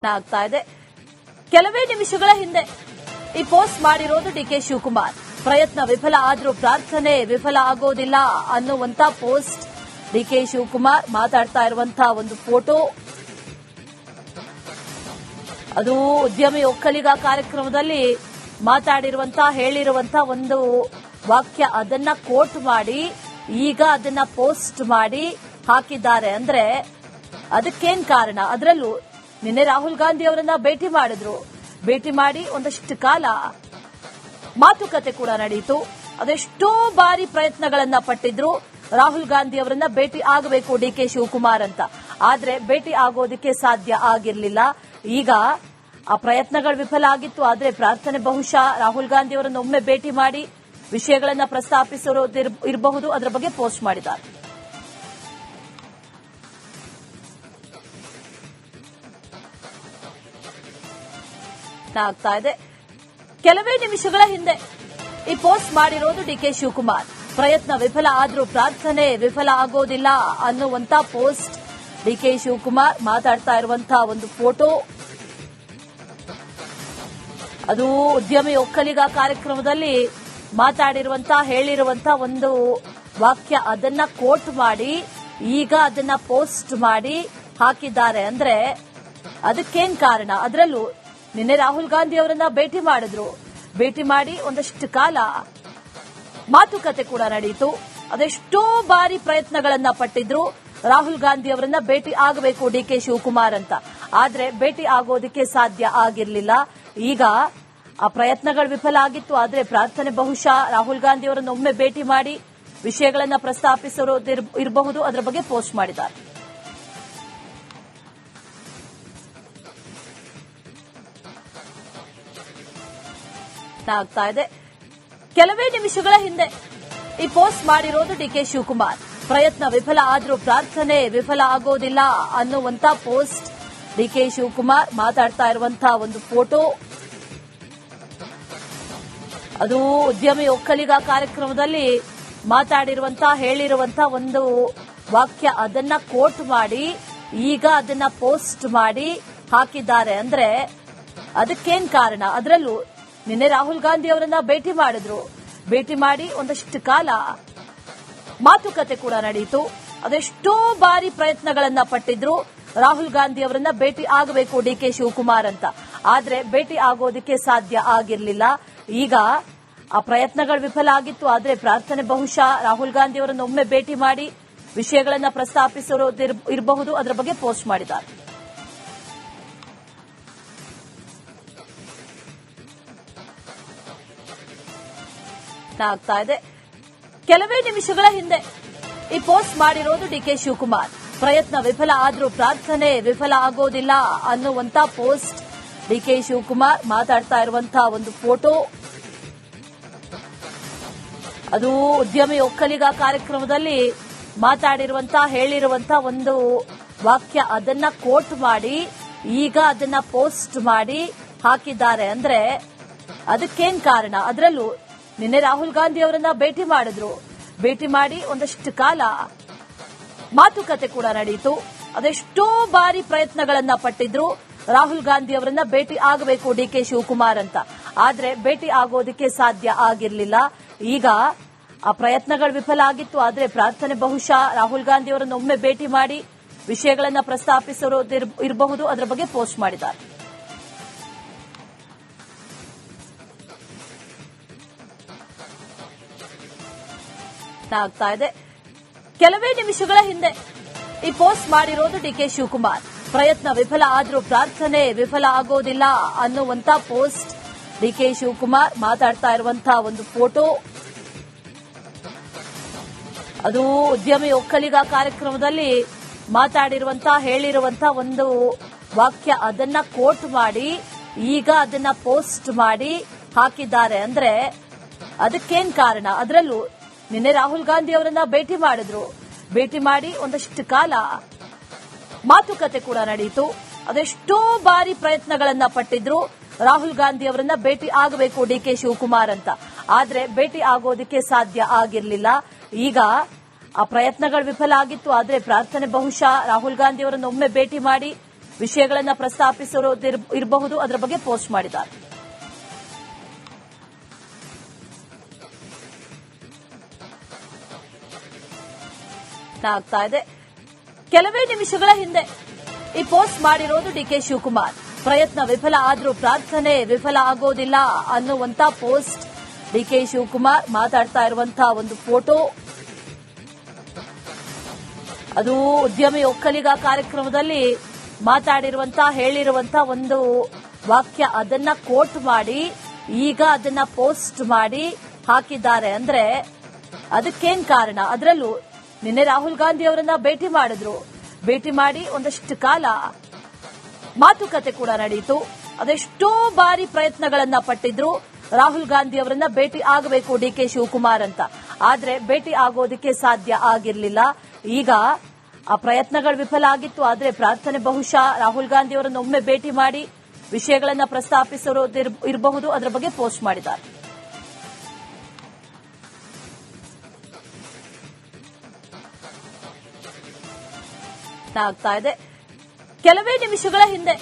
ಆಗ್ತಾ ಇದೆ. ಕೆಲವೇ ನಿಮಿಷಗಳ ಹಿಂದೆ ಈ ಪೋಸ್ಟ್ ಮಾಡಿರೋದು ಡಿಕೆ ಶಿವಕುಮಾರ್. ಪ್ರಯತ್ನ ವಿಫಲ ಆದ್ರೂ ಪ್ರಾರ್ಥನೆ ವಿಫಲ ಆಗೋದಿಲ್ಲ ಅನ್ನುವಂತ ಪೋಸ್ಟ್. ಡಿಕೆ ಶಿವಕುಮಾರ್ ಮಾತಾಡ್ತಾ ಇರುವಂತಹ ಒಂದು ಫೋಟೋ, ಅದು ಉದ್ಯಮಿ ಒಕ್ಕಲಿಗ ಕಾರ್ಯಕ್ರಮದಲ್ಲಿ ಹೇಳಿರುವಂತಹ ಒಂದು ವಾಕ್ಯ. ಅದನ್ನ ಕೋಟ್ ಮಾಡಿ ಈಗ ಅದನ್ನ ಪೋಸ್ಟ್ ಮಾಡಿ ಹಾಕಿದ್ದಾರೆ. ಅಂದ್ರೆ ಅದಕ್ಕೇನ್ ಕಾರಣ? ಅದರಲ್ಲೂ ನಿನ್ನೆ ರಾಹುಲ್ ಗಾಂಧಿ ಅವರನ್ನ ಭೇಟಿ ಮಾಡಿ ಒಂದಷ್ಟು ಕಾಲ ಮಾತುಕತೆ ಕೂಡ ನಡೆಯಿತು. ಅದೆಷ್ಟೋ ಬಾರಿ ಪ್ರಯತ್ನಗಳನ್ನ ಪಟ್ಟಿದ್ರು ರಾಹುಲ್ ಗಾಂಧಿ ಅವರನ್ನ ಭೇಟಿ ಆಗಬೇಕು ಡಿಕೆ ಶಿವಕುಮಾರ್ ಅಂತ. ಆದ್ರೆ ಭೇಟಿ ಆಗೋದಕ್ಕೆ ಸಾಧ್ಯ ಆಗಿರಲಿಲ್ಲ. ಈಗ ಆ ಪ್ರಯತ್ನಗಳು ವಿಫಲ ಆಗಿತ್ತು. ಆದ್ರೆ ಪ್ರಾರ್ಥನೆ ಬಹುಶಃ ರಾಹುಲ್ ಗಾಂಧಿ ಅವರನ್ನ ಒಮ್ಮೆ ಭೇಟಿ ಮಾಡಿ ವಿಷಯಗಳನ್ನ ಪ್ರಸ್ತಾಪಿಸಿರಬಹುದು. ಅದರ ಬಗ್ಗೆ ಪೋಸ್ಟ್ ಮಾಡಿದ್ದಾರೆ. ಆಗ್ತಾ ಇದೆ. ಕೆಲವೇ ನಿಮಿಷಗಳ ಹಿಂದೆ ಈ ಪೋಸ್ಟ್ ಮಾಡಿರೋದು ಡಿಕೆ ಶಿವಕುಮಾರ್. ಪ್ರಯತ್ನ ವಿಫಲ ಆದ್ರೂ ಪ್ರಾರ್ಥನೆ ವಿಫಲ ಆಗೋದಿಲ್ಲ ಅನ್ನುವಂತ ಪೋಸ್ಟ್. ಡಿಕೆ ಶಿವಕುಮಾರ್ ಮಾತಾಡ್ತಾ ಇರುವಂತಹ ಒಂದು ಫೋಟೋ, ಅದು ಉದ್ಯಮಿ ಒಕ್ಕಲಿಗ ಕಾರ್ಯಕ್ರಮದಲ್ಲಿ ಹೇಳಿರುವಂತಹ ಒಂದು ವಾಕ್ಯ. ಅದನ್ನ ಕೋಟ್ ಮಾಡಿ ಈಗ ಅದನ್ನ ಪೋಸ್ಟ್ ಮಾಡಿ ಹಾಕಿದ್ದಾರೆ. ಅಂದ್ರೆ ಅದಕ್ಕೇನ್ ಕಾರಣ? ಅದರಲ್ಲೂ ನಿನ್ನೆ ರಾಹುಲ್ ಗಾಂಧಿ ಅವರನ್ನ ಭೇಟಿ ಮಾಡಿ ಒಂದಷ್ಟು ಕಾಲ ಮಾತುಕತೆ ಕೂಡ ನಡೆಯಿತು. ಅದೆಷ್ಟೋ ಬಾರಿ ಪ್ರಯತ್ನಗಳನ್ನ ಪಟ್ಟಿದ್ರು ರಾಹುಲ್ ಗಾಂಧಿ ಅವರನ್ನ ಭೇಟಿ ಆಗಬೇಕು ಡಿಕೆ ಶಿವಕುಮಾರ್ ಅಂತ. ಆದ್ರೆ ಭೇಟಿ ಆಗೋದಕ್ಕೆ ಸಾಧ್ಯ ಆಗಿರಲಿಲ್ಲ. ಈಗ ಆ ಪ್ರಯತ್ನಗಳು ವಿಫಲ ಆಗಿತ್ತು. ಆದ್ರೆ ಪ್ರಾರ್ಥನೆ ಬಹುಶಃ ರಾಹುಲ್ ಗಾಂಧಿ ಅವರನ್ನ ಒಮ್ಮೆ ಭೇಟಿ ಮಾಡಿ ವಿಷಯಗಳನ್ನ ಪ್ರಸ್ತಾಪಿಸಿರಬಹುದು. ಅದರ ಬಗ್ಗೆ ಪೋಸ್ಟ್ ಮಾಡಿದ್ದಾರೆ. ಆಗ್ತಾ ಇದೆ. ಕೆಲವೇ ನಿಮಿಷಗಳ ಹಿಂದೆ ಈ ಪೋಸ್ಟ್ ಮಾಡಿರೋದು ಡಿಕೆ ಶಿವಕುಮಾರ್. ಪ್ರಯತ್ನ ವಿಫಲ ಆದ್ರೂ ಪ್ರಾರ್ಥನೆ ವಿಫಲ ಆಗೋದಿಲ್ಲ ಅನ್ನುವಂತ ಪೋಸ್ಟ್. ಡಿಕೆ ಶಿವಕುಮಾರ್ ಮಾತಾಡ್ತಾ ಇರುವಂತಹ ಒಂದು ಫೋಟೋ, ಅದು ಉದ್ಯಮಿ ಒಕ್ಕಲಿಗ ಕಾರ್ಯಕ್ರಮದಲ್ಲಿ ಹೇಳಿರುವಂತಹ ಒಂದು ವಾಕ್ಯ. ಅದನ್ನ ಕೋಟ್ ಮಾಡಿ ಈಗ ಅದನ್ನ ಪೋಸ್ಟ್ ಮಾಡಿ ಹಾಕಿದ್ದಾರೆ. ಅಂದ್ರೆ ಅದಕ್ಕೇನ್ ಕಾರಣ? ಅದರಲ್ಲೂ ನಿನ್ನೆ ರಾಹುಲ್ ಗಾಂಧಿ ಅವರನ್ನ ಭೇಟಿ ಮಾಡಿ ಒಂದಷ್ಟು ಕಾಲ ಮಾತುಕತೆ ಕೂಡ ನಡೆಯಿತು. ಅದೆಷ್ಟೋ ಬಾರಿ ಪ್ರಯತ್ನಗಳನ್ನ ಪಟ್ಟಿದ್ರು ರಾಹುಲ್ ಗಾಂಧಿ ಅವರನ್ನ ಭೇಟಿ ಆಗಬೇಕು ಡಿಕೆ ಶಿವಕುಮಾರ್ ಅಂತ. ಆದ್ರೆ ಭೇಟಿ ಆಗೋದಕ್ಕೆ ಸಾಧ್ಯ ಆಗಿರಲಿಲ್ಲ. ಈಗ ಆ ಪ್ರಯತ್ನಗಳು ವಿಫಲ ಆಗಿತ್ತು. ಆದ್ರೆ ಪ್ರಾರ್ಥನೆ ಬಹುಶಃ ರಾಹುಲ್ ಗಾಂಧಿ ಅವರನ್ನ ಒಮ್ಮೆ ಭೇಟಿ ಮಾಡಿ ವಿಷಯಗಳನ್ನ ಪ್ರಸ್ತಾಪಿಸಿರಬಹುದು. ಅದರ ಬಗ್ಗೆ ಪೋಸ್ಟ್ ಮಾಡಿದ್ದಾರೆ. ಆಗ್ತಾ ಇದೆ. ಕೆಲವೇ ನಿಮಿಷಗಳ ಹಿಂದೆ ಈ ಪೋಸ್ಟ್ ಮಾಡಿರೋದು ಡಿಕೆ ಶಿವಕುಮಾರ್. ಪ್ರಯತ್ನ ವಿಫಲ ಆದ್ರೂ ಪ್ರಾರ್ಥನೆ ವಿಫಲ ಆಗೋದಿಲ್ಲ ಅನ್ನುವಂತ ಪೋಸ್ಟ್. ಡಿಕೆ ಶಿವಕುಮಾರ್ ಮಾತಾಡ್ತಾ ಇರುವಂತಹ ಒಂದು ಫೋಟೋ, ಅದು ಉದ್ಯಮಿ ಒಕ್ಕಲಿಗ ಕಾರ್ಯಕ್ರಮದಲ್ಲಿ ಹೇಳಿರುವಂತಹ ಒಂದು ವಾಕ್ಯ. ಅದನ್ನ ಕೋಟ್ ಮಾಡಿ ಈಗ ಅದನ್ನ ಪೋಸ್ಟ್ ಮಾಡಿ ಹಾಕಿದ್ದಾರೆ. ಅಂದ್ರೆ ಅದಕ್ಕೇನ್ ಕಾರಣ? ಅದರಲ್ಲೂ ನಿನ್ನೆ ರಾಹುಲ್ ಗಾಂಧಿ ಅವರನ್ನ ಭೇಟಿ ಮಾಡಿ ಒಂದಷ್ಟು ಕಾಲ ಮಾತುಕತೆ ಕೂಡ ನಡೆಯಿತು. ಅದೆಷ್ಟೋ ಬಾರಿ ಪ್ರಯತ್ನಗಳನ್ನ ಪಟ್ಟಿದ್ರು ರಾಹುಲ್ ಗಾಂಧಿ ಅವರನ್ನ ಭೇಟಿ ಆಗಬೇಕು ಡಿಕೆ ಶಿವಕುಮಾರ್ ಅಂತ. ಆದ್ರೆ ಭೇಟಿ ಆಗೋದಕ್ಕೆ ಸಾಧ್ಯ ಆಗಿರಲಿಲ್ಲ. ಈಗ ಆ ಪ್ರಯತ್ನಗಳು ವಿಫಲ ಆಗಿತ್ತು. ಆದ್ರೆ ಪ್ರಾರ್ಥನೆ ಬಹುಶಃ ರಾಹುಲ್ ಗಾಂಧಿ ಅವರನ್ನ ಒಮ್ಮೆ ಭೇಟಿ ಮಾಡಿ ವಿಷಯಗಳನ್ನ ಪ್ರಸ್ತಾಪಿಸಿರಬಹುದು. ಅದರ ಬಗ್ಗೆ ಪೋಸ್ಟ್ ಮಾಡಿದ್ದಾರೆ. ಆಗ್ತಾ ಇದೆ. ಕೆಲವೇ ನಿಮಿಷಗಳ ಹಿಂದೆ ಈ ಪೋಸ್ಟ್ ಮಾಡಿರೋದು ಡಿಕೆ ಶಿವಕುಮಾರ್. ಪ್ರಯತ್ನ ವಿಫಲ ಆದ್ರೂ ಪ್ರಾರ್ಥನೆ ವಿಫಲ ಆಗೋದಿಲ್ಲ ಅನ್ನುವಂತ ಪೋಸ್ಟ್. ಡಿಕೆ ಶಿವಕುಮಾರ್ ಮಾತಾಡ್ತಾ ಇರುವಂತಹ ಒಂದು ಫೋಟೋ, ಅದು ಉದ್ಯಮಿ ಒಕ್ಕಲಿಗ ಕಾರ್ಯಕ್ರಮದಲ್ಲಿ ಹೇಳಿರುವಂತಹ ಒಂದು ವಾಕ್ಯ. ಅದನ್ನ ಕೋಟ್ ಮಾಡಿ ಈಗ ಅದನ್ನ ಪೋಸ್ಟ್ ಮಾಡಿ ಹಾಕಿದ್ದಾರೆ. ಅಂದ್ರೆ ಅದಕ್ಕೇನ್ ಕಾರಣ? ಅದರಲ್ಲೂ ನಿನ್ನೆ ರಾಹುಲ್ ಗಾಂಧಿ ಅವರನ್ನ ಭೇಟಿ ಮಾಡಿ ಒಂದಷ್ಟು ಕಾಲ ಮಾತುಕತೆ ಕೂಡ ನಡೆಯಿತು. ಅದೆಷ್ಟೋ ಬಾರಿ ಪ್ರಯತ್ನಗಳನ್ನ ಪಟ್ಟಿದ್ರು ರಾಹುಲ್ ಗಾಂಧಿ ಅವರನ್ನ ಭೇಟಿ ಆಗಬೇಕು ಡಿಕೆ ಶಿವಕುಮಾರ್ ಅಂತ. ಆದ್ರೆ ಭೇಟಿ ಆಗೋದಕ್ಕೆ ಸಾಧ್ಯ ಆಗಿರಲಿಲ್ಲ. ಈಗ ಆ ಪ್ರಯತ್ನಗಳು ವಿಫಲ ಆಗಿತ್ತು. ಆದ್ರೆ ಪ್ರಾರ್ಥನೆ ಬಹುಶಃ ರಾಹುಲ್ ಗಾಂಧಿ ಅವರನ್ನ ಒಮ್ಮೆ ಭೇಟಿ ಮಾಡಿ ವಿಷಯಗಳನ್ನ ಪ್ರಸ್ತಾಪಿಸಿರಬಹುದು, ಅದರ ಬಗ್ಗೆ ಪೋಸ್ಟ್ ಮಾಡಿದ್ದಾರೆ. ಆಗ್ತಾ ಇದೆ. ಕೆಲವೇ ನಿಮಿಷಗಳ ಹಿಂದೆ ಈ ಪೋಸ್ಟ್ ಮಾಡಿರೋದು ಡಿಕೆ ಶಿವಕುಮಾರ್. ಪ್ರಯತ್ನ ವಿಫಲ ಆದ್ರೂ ಪ್ರಾರ್ಥನೆ ವಿಫಲ ಆಗೋದಿಲ್ಲ ಅನ್ನುವಂತ ಪೋಸ್ಟ್. ಡಿಕೆ ಶಿವಕುಮಾರ್ ಮಾತಾಡ್ತಾ ಇರುವಂತಹ ಒಂದು ಫೋಟೋ, ಅದು ಉದ್ಯಮಿ ಒಕ್ಕಲಿಗ ಕಾರ್ಯಕ್ರಮದಲ್ಲಿ ಹೇಳಿರುವಂತಹ ಒಂದು ವಾಕ್ಯ. ಅದನ್ನ ಕೋಟ್ ಮಾಡಿ ಈಗ ಅದನ್ನ ಪೋಸ್ಟ್ ಮಾಡಿ ಹಾಕಿದ್ದಾರೆ. ಅಂದ್ರೆ ಅದಕ್ಕೇನ್ ಕಾರಣ? ಅದರಲ್ಲೂ ನಿನ್ನೆ ರಾಹುಲ್ ಗಾಂಧಿ ಅವರನ್ನ ಭೇಟಿ ಮಾಡಿ ಒಂದಷ್ಟು ಕಾಲ ಮಾತುಕತೆ ಕೂಡ ನಡೆಯಿತು. ಅದೆಷ್ಟೋ ಬಾರಿ ಪ್ರಯತ್ನಗಳನ್ನ ಪಟ್ಟಿದ್ರು ರಾಹುಲ್ ಗಾಂಧಿ ಅವರನ್ನ ಭೇಟಿ ಆಗಬೇಕು ಡಿಕೆ ಶಿವಕುಮಾರ್ ಅಂತ. ಆದ್ರೆ ಭೇಟಿ ಆಗೋದಕ್ಕೆ ಸಾಧ್ಯ ಆಗಿರಲಿಲ್ಲ. ಈಗ ಆ ಪ್ರಯತ್ನಗಳು ವಿಫಲ ಆಗಿತ್ತು. ಆದ್ರೆ ಪ್ರಾರ್ಥನೆ ಬಹುಶಃ ರಾಹುಲ್ ಗಾಂಧಿ ಅವರನ್ನ ಒಮ್ಮೆ ಭೇಟಿ ಮಾಡಿ ವಿಷಯಗಳನ್ನ ಪ್ರಸ್ತಾಪಿಸಿರಬಹುದು, ಅದರ ಬಗ್ಗೆ ಪೋಸ್ಟ್ ಮಾಡಿದ್ದಾರೆ. ಆಗ್ತಾ ಇದೆ. ಕೆಲವೇ ನಿಮಿಷಗಳ ಹಿಂದೆ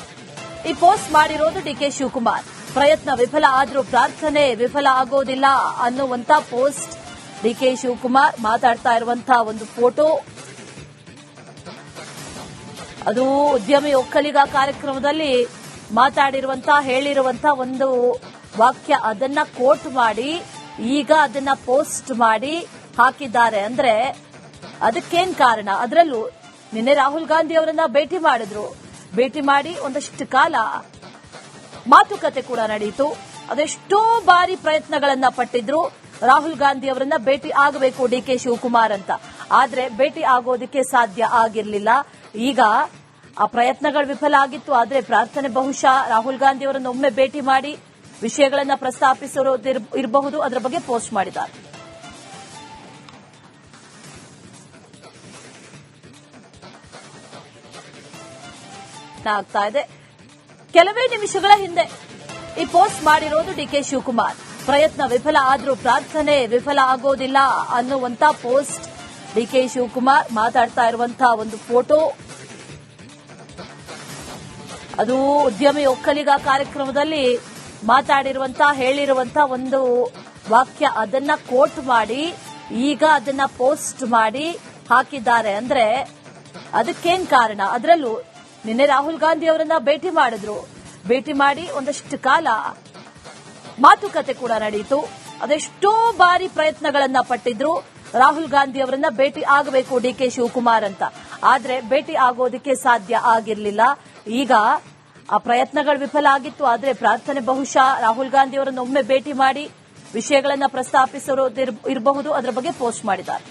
ಈ ಪೋಸ್ಟ್ ಮಾಡಿರೋದು ಡಿಕೆ ಶಿವಕುಮಾರ್. ಪ್ರಯತ್ನ ವಿಫಲ ಆದ್ರೂ ಪ್ರಾರ್ಥನೆ ವಿಫಲ ಆಗೋದಿಲ್ಲ ಅನ್ನುವಂತ ಪೋಸ್ಟ್. ಡಿಕೆ ಶಿವಕುಮಾರ್ ಮಾತಾಡ್ತಾ ಇರುವಂತಹ ಒಂದು ಫೋಟೋ, ಅದು ಉದ್ಯಮಿ ಒಕ್ಕಲಿಗ ಕಾರ್ಯಕ್ರಮದಲ್ಲಿ ಹೇಳಿರುವಂತಹ ಒಂದು ವಾಕ್ಯ. ಅದನ್ನ ಕೋಟ್ ಮಾಡಿ ಈಗ ಅದನ್ನ ಪೋಸ್ಟ್ ಮಾಡಿ ಹಾಕಿದ್ದಾರೆ. ಅಂದ್ರೆ ಅದಕ್ಕೇನ್ ಕಾರಣ? ಅದರಲ್ಲೂ ನಿನ್ನೆ ರಾಹುಲ್ ಗಾಂಧಿ ಅವರನ್ನ ಭೇಟಿ ಮಾಡಿ ಒಂದಷ್ಟು ಕಾಲ ಮಾತುಕತೆ ಕೂಡ ನಡೆಯಿತು. ಅದೆಷ್ಟೋ ಬಾರಿ ಪ್ರಯತ್ನಗಳನ್ನ ಪಟ್ಟಿದ್ರು ರಾಹುಲ್ ಗಾಂಧಿ ಅವರನ್ನ ಭೇಟಿ ಆಗಬೇಕು ಡಿಕೆ ಶಿವಕುಮಾರ್ ಅಂತ. ಆದ್ರೆ ಭೇಟಿ ಆಗೋದಕ್ಕೆ ಸಾಧ್ಯ ಆಗಿರಲಿಲ್ಲ. ಈಗ ಆ ಪ್ರಯತ್ನಗಳು ವಿಫಲ ಆಗಿತ್ತು. ಆದ್ರೆ ಪ್ರಾರ್ಥನೆ ಬಹುಶಃ ರಾಹುಲ್ ಗಾಂಧಿ ಅವರನ್ನ ಒಮ್ಮೆ ಭೇಟಿ ಮಾಡಿ ವಿಷಯಗಳನ್ನ ಪ್ರಸ್ತಾಪಿಸಿರಬಹುದು, ಅದರ ಬಗ್ಗೆ ಪೋಸ್ಟ್ ಮಾಡಿದ್ದಾರೆ. ಆಗ್ತಾ ಇದೆ. ಕೆಲವೇ ನಿಮಿಷಗಳ ಹಿಂದೆ ಈ ಪೋಸ್ಟ್ ಮಾಡಿರೋದು ಡಿಕೆ ಶಿವಕುಮಾರ್. ಪ್ರಯತ್ನ ವಿಫಲ ಆದ್ರೂ ಪ್ರಾರ್ಥನೆ ವಿಫಲ ಆಗೋದಿಲ್ಲ ಅನ್ನುವಂತ ಪೋಸ್ಟ್. ಡಿಕೆ ಶಿವಕುಮಾರ್ ಮಾತಾಡ್ತಾ ಇರುವಂತಹ ಒಂದು ಫೋಟೋ, ಅದು ಉದ್ಯಮಿ ಒಕ್ಕಲಿಗ ಕಾರ್ಯಕ್ರಮದಲ್ಲಿ ಹೇಳಿರುವಂತಹ ಒಂದು ವಾಕ್ಯ. ಅದನ್ನ ಕೋಟ್ ಮಾಡಿ ಈಗ ಅದನ್ನ ಪೋಸ್ಟ್ ಮಾಡಿ ಹಾಕಿದ್ದಾರೆ. ಅಂದ್ರೆ ಅದಕ್ಕೇನ್ ಕಾರಣ? ಅದರಲ್ಲೂ ನಿನ್ನೆ ರಾಹುಲ್ ಗಾಂಧಿ ಅವರನ್ನ ಭೇಟಿ ಮಾಡಿ ಒಂದಷ್ಟು ಕಾಲ ಮಾತುಕತೆ ಕೂಡ ನಡೆಯಿತು. ಅದೆಷ್ಟೋ ಬಾರಿ ಪ್ರಯತ್ನಗಳನ್ನ ಪಟ್ಟಿದ್ರು ರಾಹುಲ್ ಗಾಂಧಿ ಅವರನ್ನ ಭೇಟಿ ಆಗಬೇಕು ಡಿಕೆ ಶಿವಕುಮಾರ್ ಅಂತ. ಆದ್ರೆ ಭೇಟಿ ಆಗೋದಕ್ಕೆ ಸಾಧ್ಯ ಆಗಿರಲಿಲ್ಲ. ಈಗ ಆ ಪ್ರಯತ್ನಗಳು ವಿಫಲ ಆಗಿತ್ತು. ಆದ್ರೆ ಪ್ರಾರ್ಥನೆ ಬಹುಶಃ ರಾಹುಲ್ ಗಾಂಧಿ ಅವರನ್ನ ಒಮ್ಮೆ ಭೇಟಿ ಮಾಡಿ ವಿಷಯಗಳನ್ನ ಪ್ರಸ್ತಾಪಿಸಿರಬಹುದು, ಅದರ ಬಗ್ಗೆ ಪೋಸ್ಟ್ ಮಾಡಿದ್ದಾರೆ.